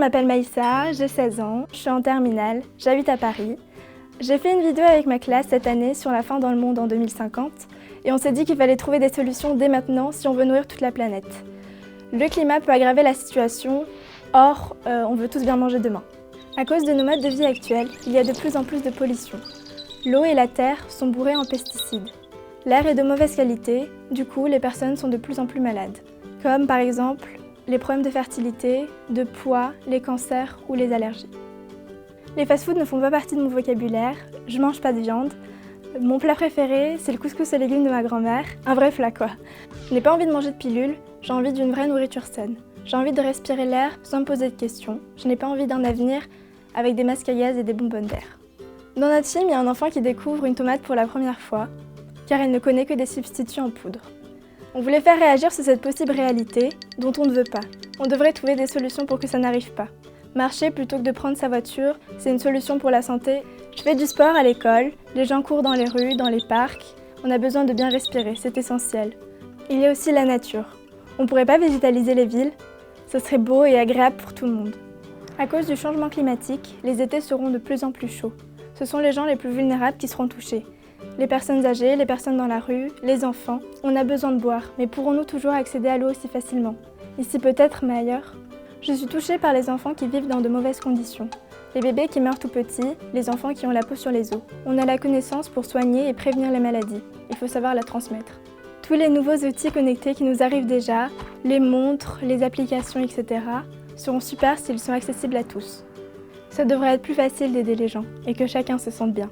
m'appelle Maïssa, j'ai 16 ans, je suis en terminale, j'habite à Paris. J'ai fait une vidéo avec ma classe cette année sur la faim dans le monde en 2050 et on s'est dit qu'il fallait trouver des solutions dès maintenant si on veut nourrir toute la planète. Le climat peut aggraver la situation, or on veut tous bien manger demain. À cause de nos modes de vie actuels, il y a de plus en plus de pollution. L'eau et la terre sont bourrées en pesticides. L'air est de mauvaise qualité, du coup les personnes sont de plus en plus malades. Comme par exemple les problèmes de fertilité, de poids, les cancers ou les allergies. Les fast-foods ne font pas partie de mon vocabulaire, je mange pas de viande. Mon plat préféré, c'est le couscous aux légumes de ma grand-mère, un vrai plat quoi. Je n'ai pas envie de manger de pilules, j'ai envie d'une vraie nourriture saine. J'ai envie de respirer l'air sans me poser de questions. Je n'ai pas envie d'un avenir avec des masques à gaz et des bonbonnes d'air. Dans notre film, il y a un enfant qui découvre une tomate pour la première fois, car il ne connaît que des substituts en poudre. On voulait faire réagir sur cette possible réalité dont on ne veut pas. On devrait trouver des solutions pour que ça n'arrive pas. Marcher plutôt que de prendre sa voiture, c'est une solution pour la santé. Je fais du sport à l'école, les gens courent dans les rues, dans les parcs. On a besoin de bien respirer, c'est essentiel. Il y a aussi la nature. On ne pourrait pas végétaliser les villes, ce serait beau et agréable pour tout le monde. À cause du changement climatique, les étés seront de plus en plus chauds. Ce sont les gens les plus vulnérables qui seront touchés. Les personnes âgées, les personnes dans la rue, les enfants. On a besoin de boire, mais pourrons-nous toujours accéder à l'eau aussi facilement? Ici peut-être, mais ailleurs? Je suis touchée par les enfants qui vivent dans de mauvaises conditions. Les bébés qui meurent tout petits, les enfants qui ont la peau sur les os. On a la connaissance pour soigner et prévenir les maladies. Il faut savoir la transmettre. Tous les nouveaux outils connectés qui nous arrivent déjà, les montres, les applications, etc., seront super s'ils sont accessibles à tous. Ça devrait être plus facile d'aider les gens et que chacun se sente bien.